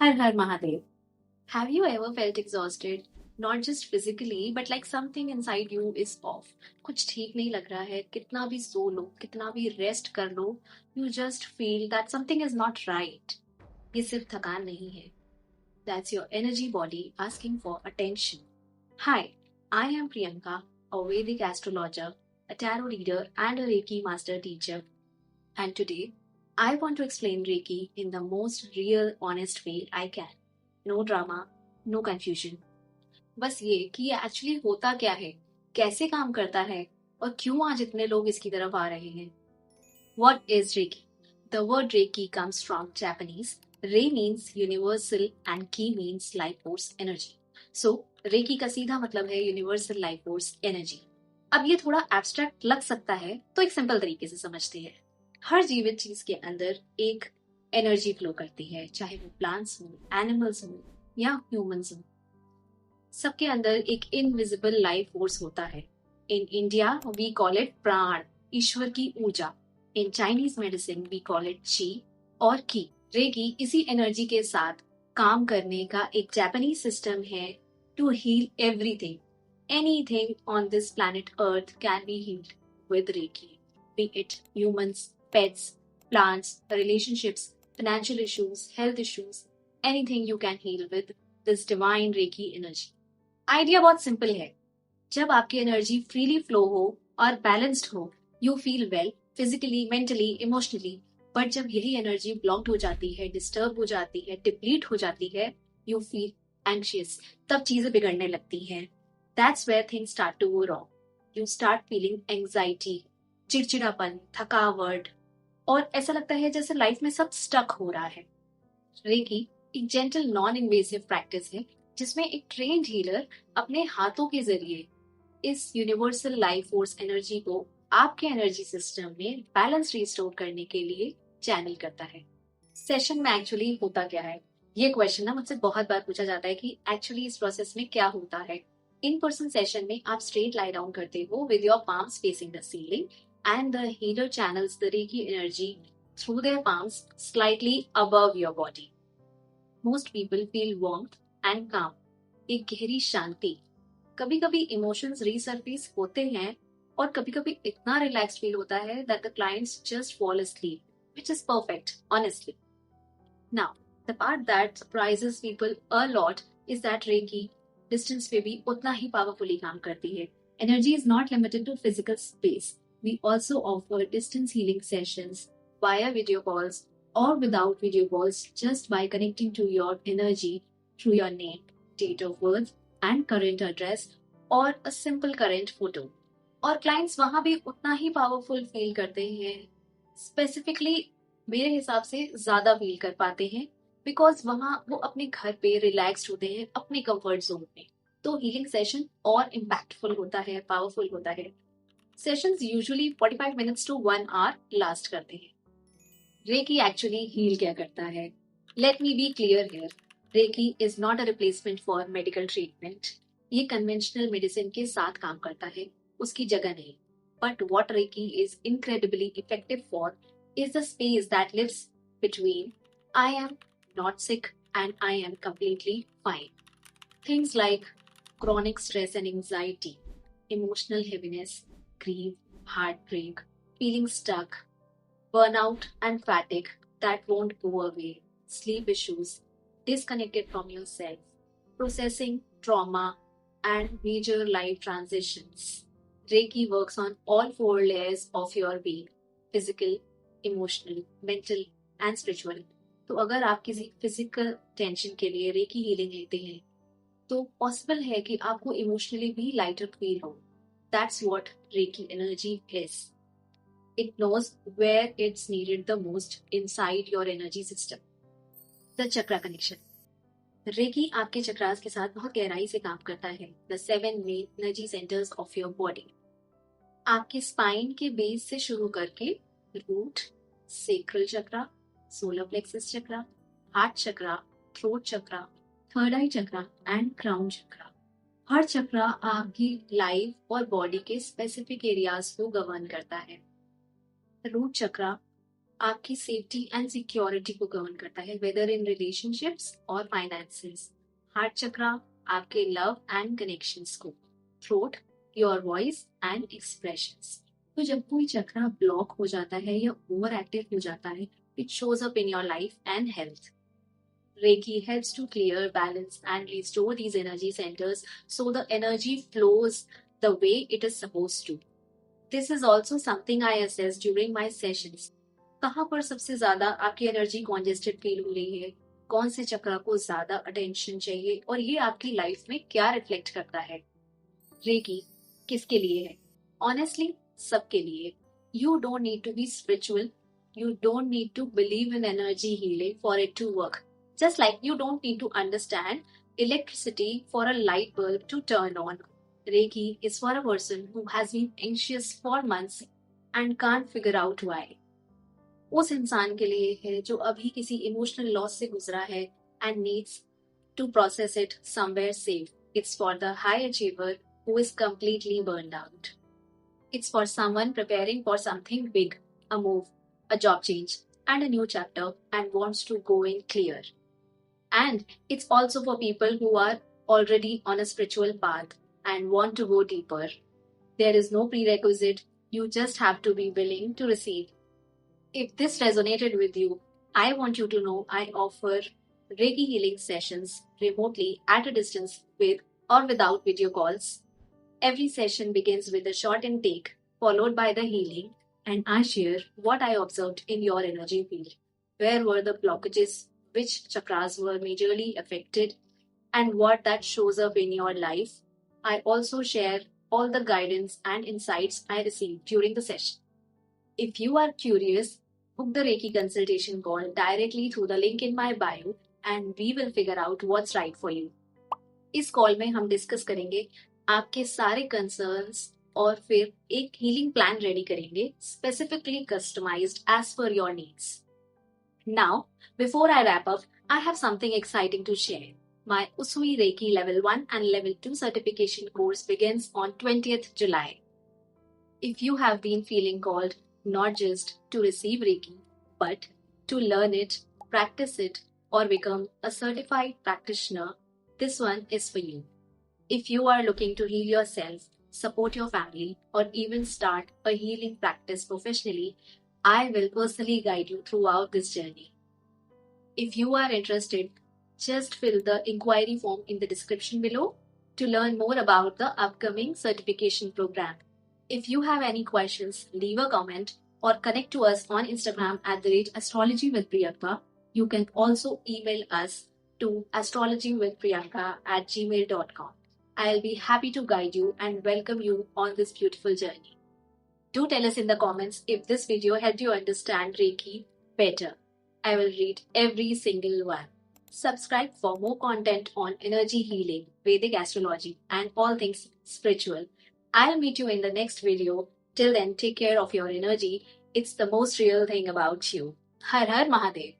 Har Har Mahadev. Have you ever felt exhausted? Not just physically, but like something inside you is off. कुछ ठीक नहीं लग रहा है, कितना भी सो लो, कितना भी रेस्ट कर लो, you just feel that something is not right. ये सिर्फ थकान नहीं है. That's your energy body asking for attention. Hi, I am Priyanka, a Vedic astrologer, a tarot reader, and a Reiki master teacher. And today, I want to explain Reiki in the most real, honest way I can. No drama, no confusion. बस ये कि ये actually होता क्या है, कैसे काम करता है और क्यों आज इतने लोग इसकी तरफ आ रहे हैं. What is Reiki? The word Reiki comes from Japanese. Rei means universal and Ki means life force energy. So, Reiki का सीधा मतलब है universal life force energy. अब ये थोड़ा एब्स्ट्रैक्ट लग सकता है, तो एक सिंपल तरीके से समझते हैं. हर जीवित चीज के अंदर एक एनर्जी फ्लो करती है, चाहे वो प्लांट्स हो, एनिमल्स हो या ह्यूमंस हो. सबके अंदर एक इनविजिबल लाइफ फोर्स होता है. In India we call it prana, ईश्वर की ऊर्जा. In Chinese medicine we call it chi और की. रेकी इसी एनर्जी के साथ काम करने का एक जापानीज सिस्टम है to heal everything. Anything on this planet earth can be healed with reiki, be it humans, pets, plants, relationships, financial issues, health issues, anything you can heal with this divine Reiki energy. Idea बहुत simple है. जब आपकी energy freely flow हो और balanced हो, you feel well physically, mentally, emotionally. But जब यही energy blocked हो जाती है, डिस्टर्ब हो जाती है, डिप्लीट हो जाती है, यू फील एंग्शियस. तब चीजें बिगड़ने लगती हैं. That's where things start to go wrong. You start feeling anxiety, चिड़चिड़ापन, थकावट, और ऐसा लगता है जैसे लाइफ में सब स्टक हो रहा है. रेकी एक जेंटल नॉन इन्वेसिव प्रैक्टिस है जिसमें एक ट्रेन्ड हीलर अपने हाथों के जरिए इस यूनिवर्सल लाइफ फोर्स एनर्जी को आपके एनर्जी सिस्टम में बैलेंस रिस्टोर करने के लिए चैनल करता है. सेशन में एक्चुअली होता क्या है, ये क्वेश्चन ना मुझसे बहुत बार पूछा जाता है कि एक्चुअली इस प्रोसेस में क्या होता है. इन पर्सन सेशन में आप स्ट्रेट लाई डाउन करते हो with your palms facing the ceiling and the healer channels the Reiki energy through their palms slightly above your body. Most people feel warmth and calm, एक गहरी शांति. कभी कभी emotions resurface होते हैं और कभी कभी इतना रिलैक्स फील होता है that the clients just fall asleep, which is perfect, honestly. Now, the part that surprises people a lot is that Reiki distance पे भी उतना ही पावरफुली काम करती है. Energy is not limited to physical space. We also offer distance healing sessions via video calls or without video calls just by connecting to your energy through your name, date of birth and current address or a simple current photo. और clients वहाँ भी उतना ही powerful feel करते हैं. Specifically मेरे हिसाब से ज़्यादा फील कर पाते हैं बिकॉज वहाँ वो अपने घर पे रिलैक्स्ड होते हैं अपने कंफर्ट जोन में. तो हीलिंग सेशन और इम्पैक्टफुल होता है, पावरफुल होता है. Sessions usually 45 minutes to 1 hour last करते हैं. रेकी एक्चुअली हील क्या करता है? Let me be clear here. Reiki is not a replacement for medical treatment. ये कन्वेंशनल मेडिसिन के साथ काम करता है, उसकी जगह नहीं. But what Reiki is incredibly effective for is the space that lives between I am not sick and I am completely fine. Things like chronic stress and anxiety, emotional heaviness, grief, heartbreak, feeling stuck, burnout and fatigue that won't go away, sleep issues, disconnected from yourself, processing trauma, and major life transitions. Reiki works on all 4 layers of your being: physical, emotional, mental and spiritual. तो अगर आप किसी physical tension के लिए recce healing लेते हैं तो possible है कि आपको इमोशनली भी लाइटर फील हो. That's what Reiki energy is. It knows where it's needed the most inside your energy system. The chakra connection. Reiki आपके चक्रास के साथ बहुत गहराई से काम करता है. The 7 main energy centres of your body. आपके स्पाइन के बेस से शुरू करके root, sacral chakra, solar plexus chakra, heart chakra, throat chakra, third eye chakra and crown chakra. हर चक्रा आपकी लाइफ और बॉडी के स्पेसिफिक एरियाज को गवर्न करता है. रूट चक्रा आपकी सेफ्टी एंड सिक्योरिटी को गवर्न करता है, वेदर इन रिलेशनशिप्स और फाइनेंसेस। हार्ट चक्रा आपके लव एंड कनेक्शंस को, throat your voice and expressions. तो जब कोई चक्रा ब्लॉक हो जाता है या ओवर एक्टिव हो जाता है, it shows up in your life and health. Reiki helps to clear, balance, and restore these energy centers so the energy flows the way it is supposed to. This is also something I assess during my sessions. कहाँ पर सबसे ज्यादा आपकी energy congested feel हो रही है, कौन से चक्र को ज्यादा अटेंशन चाहिए, और ये आपकी लाइफ में क्या रिफ्लेक्ट करता है। रेकी किसके लिए है? ऑनेस्टली सबके लिए। You don't need to be spiritual, you don't need to believe in energy healing for it to work. Just like you don't need to understand electricity for a light bulb to turn on. Reiki is for a person who has been anxious for months and can't figure out why. उस इंसान के लिए है जो अभी किसी emotional loss से गुजरा है and needs to process it somewhere safe. It's for the high achiever who is completely burned out. It's for someone preparing for something big, a move, a job change, and a new chapter and wants to go in clear. And it's also for people who are already on a spiritual path and want to go deeper. There is no prerequisite, you just have to be willing to receive. If this resonated with you, I want you to know I offer Reiki healing sessions remotely at a distance with or without video calls. Every session begins with a short intake, followed by the healing, and I share what I observed in your energy field. Where were the blockages? Which chakras were majorly affected? And what that shows up in your life. I also share all the guidance and insights I received during the session. If you are curious, book the Reiki consultation call directly through the link in my bio and we will figure out what's right for you. इस call में हम discuss करेंगे आपके सारे concerns और फिर एक healing plan ready करेंगे, specifically customized as per your needs. Now before I wrap up, I have something exciting to share. My Usui Reiki Level 1 and Level 2 certification course begins on 20th July. If you have been feeling called not just to receive Reiki, but to learn it, practice it, or become a certified practitioner, this one is for you. If you are looking to heal yourself, support your family, or even start a healing practice professionally, I will personally guide you throughout this journey. If you are interested, just fill the inquiry form in the description below to learn more about the upcoming certification program. If you have any questions, leave a comment or connect to us on Instagram at @astrologywithpriyanka. You can also email us to astrologywithpriyanka@gmail.com. I'll be happy to guide you and welcome you on this beautiful journey. Do tell us in the comments if this video helped you understand Reiki better. I will read every single one. Subscribe for more content on energy healing, Vedic astrology, and all things spiritual. I'll meet you in the next video. Till then, take care of your energy. It's the most real thing about you. Har Har Mahadev.